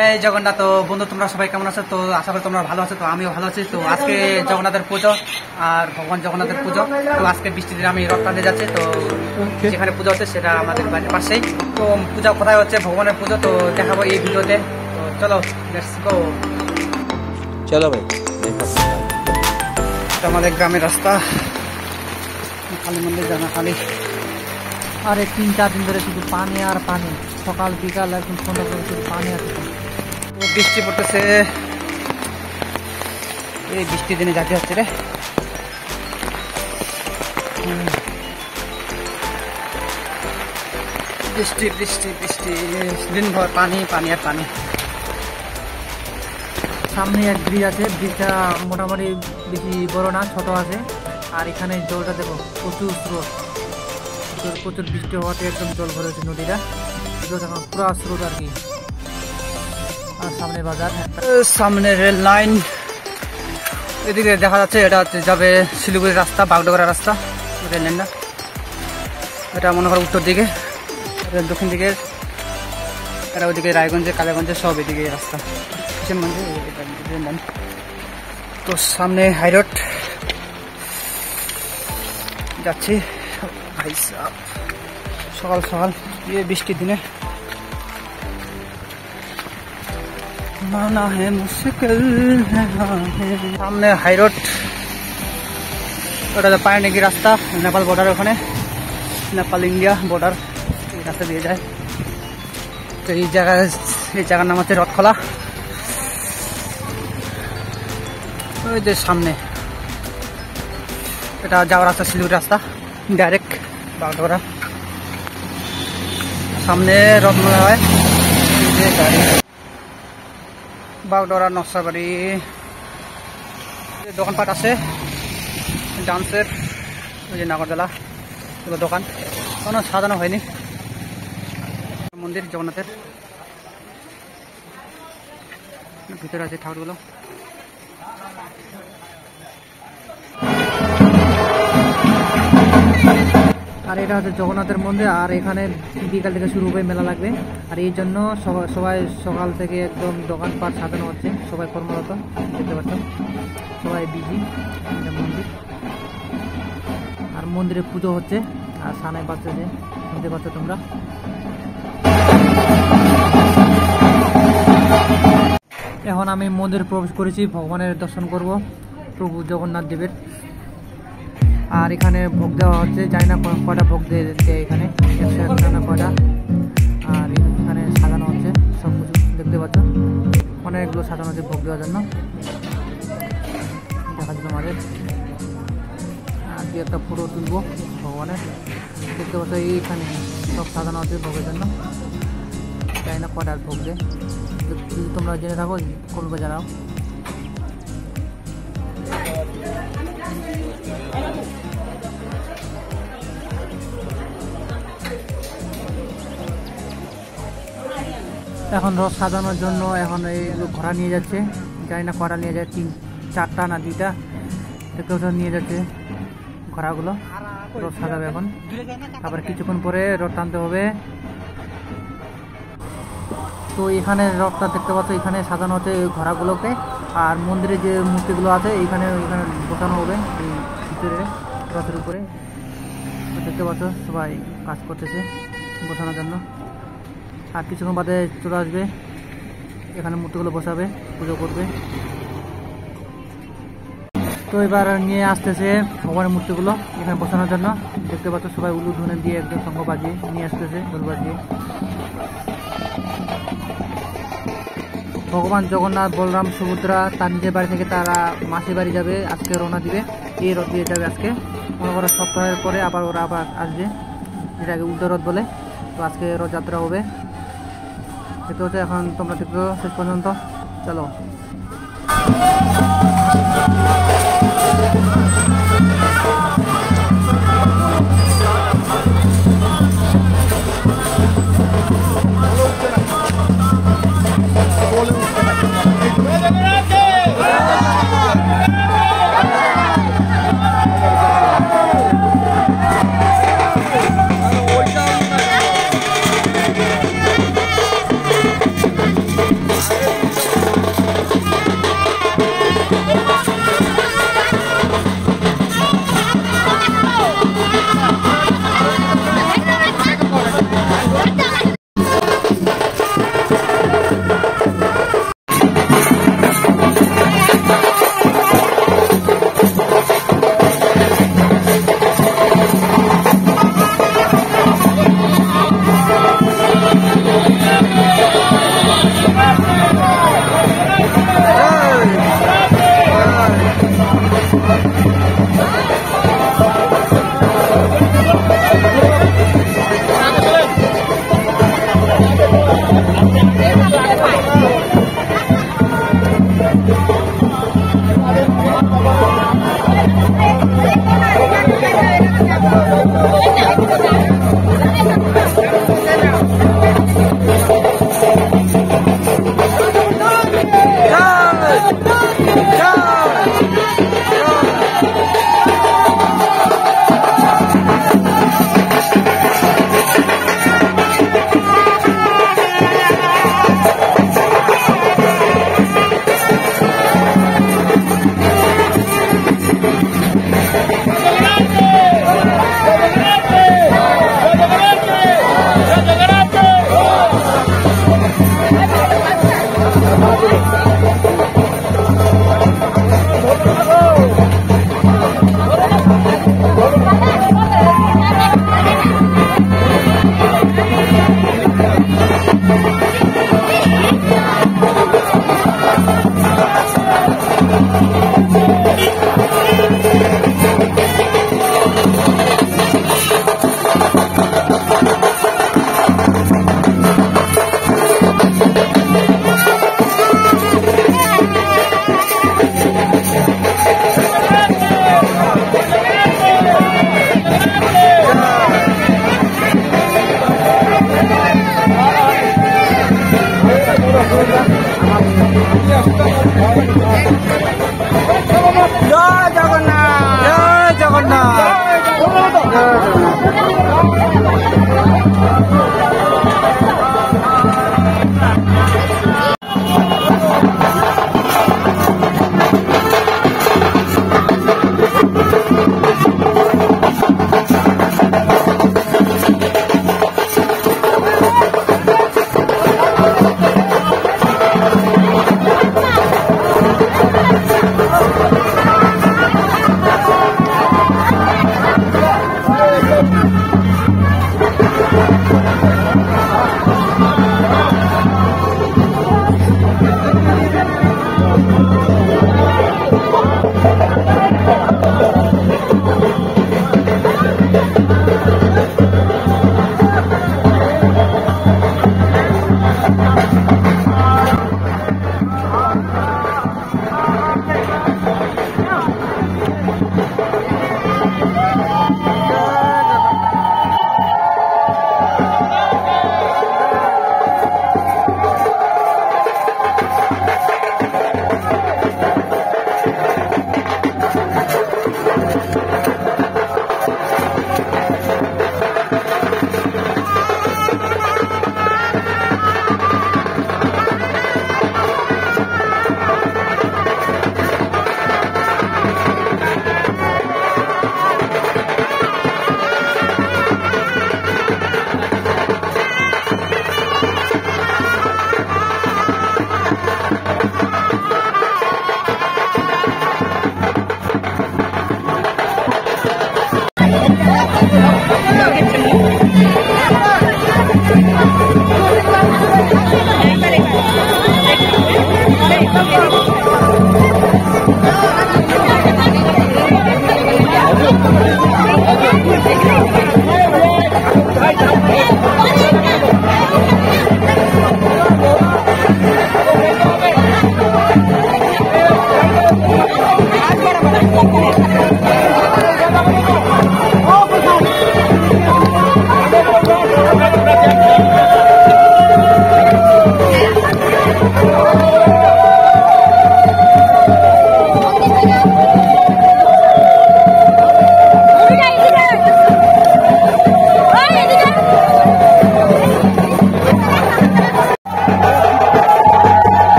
জয় জগন্নাথ। তো বন্ধু তোমরা সবাই কেমন আছো? তো আশা করি তোমরা ভালো আছো। তো আমিও ভালো আছি। তো আজকে জগন্নাথের পুজো আর ভগবান জগন্নাথের পুজো। তো আজকে বৃষ্টি দিনে আমি রথ টানতে যাচ্ছি। তো যেখানে পুজো হচ্ছে সেটা আমাদের বাড়ির পাশেই। তো পূজা কোথায় হচ্ছে, ভগবানের পুজো, তো দেখাবো এই ভিডিওতে। তো চলো লেটস গো। চলো ভাই, আমাদের গ্রামের রাস্তা, কালী মন্দির জানা কালী। আরে 3-4 দিন ধরে শুধু পানি আর পানি, সকাল বিকাল একদম সন্ধ্যা পর্যন্ত শুধু পানি আছে। তো বৃষ্টি পড়তেছে, এই বৃষ্টির দিনে যাতে হচ্ছে রে। বৃষ্টি বৃষ্টি বৃষ্টি, দিনভর পানি পানি আর পানি। সামনে এক ব্রিজ আছে, ব্রিজটা মোটামুটি বেশি বড় না, ছোট আছে। আর এখানে জলটা দেখো, প্রচুর স্রোত, প্রচুর বৃষ্টি হওয়াতে একদম জল ভরে হচ্ছে নদীটা, এখন পুরো স্রোত আর কি। আর সামনে বাজার, সামনে রেল লাইন, এদিকে দেখা যাচ্ছে এটা হচ্ছে যাবে শিলিগুড়ির রাস্তা, বাগডোগরা রাস্তা, রেল লাইনটা। এটা মনে করো উত্তর দিকে, দক্ষিণ দিকে, এটা ওইদিকে রায়গঞ্জে কালীগঞ্জে সব এদিকে রাস্তা, কিষানগঞ্জে রেল লাইন। তো সামনে হাইরোড যাচ্ছি। ভাই সাহেব সকাল সকাল বৃষ্টির দিনে মানা হে মুশকিল, সামনে হাইরোড, ওটা পায়নাকি রাস্তা, নেপাল বর্ডার, ওখানে নেপাল ইন্ডিয়া বর্ডার, এই রাস্তা দিয়ে যায়। তো এই জায়গার নাম হচ্ছে রথখোলা। ওই যে সামনে এটা যাওয়ার রাস্তা, শিলিগুড়ি রাস্তা ডাইরেক্ট বাগডোগরা। সামনে রথমেলা হয়, বাগডোগরা নকশাবাড়ি, দোকানপাট আছে ডান্সের, ওই যে নাগরদোলা, এগুলো দোকান, কোনো সাজানো হয়নি। মন্দির জগন্নাথের ভিতরে আছে ঠাকুরগুলো। আর এটা হচ্ছে জগন্নাথের মন্দির। আর এখানে বিকাল থেকে শুরু হবে, মেলা লাগবে। আর এই জন্য সবাই সকাল থেকে একদম দোকানপাট সাজানো হচ্ছে, সবাই কর্মরত, দেখতে পাচ্ছ সবাই বিজি। মন্দির, আর মন্দিরে পুজো হচ্ছে, আর সানাই বাজতেছে, শুনতে পাচ্ছ তোমরা। এখন আমি মন্দিরে প্রবেশ করেছি, ভগবানের দর্শন করব, প্রভু জগন্নাথ দেবের। আর এখানে ভোগ দেওয়া হচ্ছে, জানি না কয়টা ভোগ দেয় এখানে, 101টা না কয়টা। আর এখানে সাজানো হচ্ছে সব কিছু, দেখতে পাচ্ছ অনেকগুলো সাজানো হচ্ছে ভোগ দেওয়ার জন্য, দেখা যাচ্ছে তোমাদের। আর দিয়ে একটা ফটো তুলবো ভগবানের, দেখতে পাচ্ছ এইখানে সব সাজানো হচ্ছে ভোগের জন্য, জানি না কয়টা ভোগ দেয়। যদি তোমরা জেনে থাকো কমবে জানাও। এখন রথ সাজানোর জন্য এখন এই ঘোড়া নিয়ে যাচ্ছে, জানি না কটা নিয়ে যায়, 3-4টা না 2টা, দেখতে নিয়ে যাচ্ছে ঘোড়াগুলো। রথ সাজাবে এখন, তারপরে কিছুক্ষণ পরে রথ টানতে হবে। তো এখানে রথটা দেখতে পাচ্ছ, এখানে সাজানো হচ্ছে ঘোড়াগুলোকে। আর মন্দিরে যে মূর্তিগুলো আছে এখানে বসানো হবে এই ভিতরে রথের উপরে, দেখতে পাচ্ছ সবাই কাজ করতেছে বসানোর জন্য। আর কিছুক্ষণ বাদে চলে আসবে, এখানে মূর্তিগুলো বসাবে, পুজো করবে। তো এবার নিয়ে আসতেছে ভগবানের মূর্তিগুলো এখানে বসানোর জন্য, দেখতে পাচ্ছ সবাই উলুধ্বনি দিয়ে একদম শঙ্খ বাজিয়ে নিয়ে আসতেছে, ঢোল বাজিয়ে। ভগবান জগন্নাথ, বলরাম, সুভদ্রা তার নিজের বাড়ি থেকে তারা মাসির বাড়ি যাবে, আজকে রওনা দিবে, এই রথ দিয়ে যাবে আজকে। মনে করো সপ্তাহের পরে আবার ওরা আবার আসবে, যেটাকে উল্টো রথ বলে। তো আজকে রথযাত্রা হবে, দেখতে হচ্ছে। এখন তোমরা দেখো শেষ পর্যন্ত, চলো।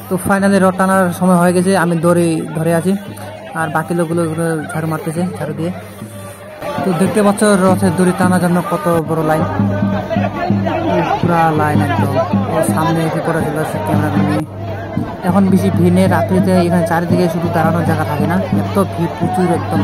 তো ফাইনালি রড টানার সময় হয়ে গেছে, আমি দড়ি ধরে আছি আর বাকি লোকগুলো ঝাড়ু মারতেছে ঝাড়ু দিয়ে। তো দেখতে পাচ্ছ রথের দড়ি টানার জন্য কত বড় লাইন, পুরা লাইন একদম। ও সামনে এসে পড়ে চলে আসছে ক্যামেরা নিয়ে। এখন বেশি ভিড় নেই, রাত্রিতে এখানে চারিদিকে শুধু দাঁড়ানোর জায়গা থাকে না, এত ভিড় প্রচুর একদম।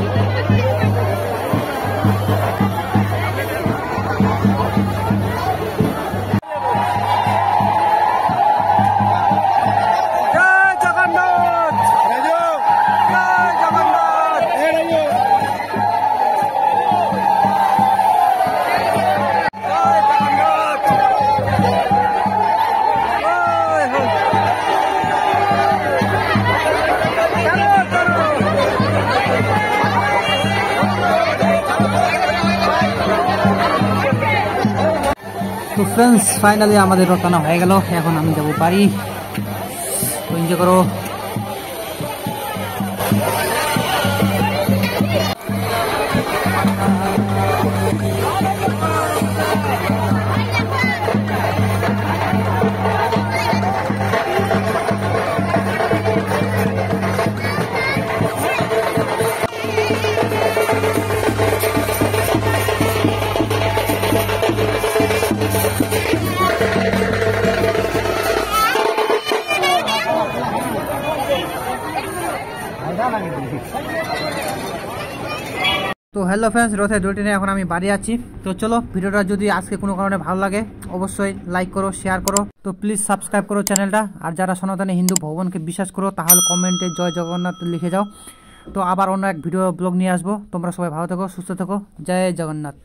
তো ফ্রেন্ডস ফাইনালি আমাদের রটানা হয়ে গেল, এখন আমি যাবো বাড়ি। তো এনজয় করো। তো হ্যালো ফ্রেন্ডস, রথের দড়ি নিয়ে এখন আমি বাড়ি আছি। তো চলো, ভিডিওটা যদি আজকে কোনো কারণে ভালো লাগে অবশ্যই লাইক করো, শেয়ার করো। তো প্লিজ সাবস্ক্রাইব করো চ্যানেলটা। আর যারা সনাতনী হিন্দু ভগবানকে বিশ্বাস করো তাহলে কমেন্টে জয় জগন্নাথ লিখে যাও। তো আবার অন্য এক ভিডিও ব্লগ নিয়ে আসবো। তোমরা সবাই ভালো থেকো, সুস্থ থেকো। জয় জগন্নাথ।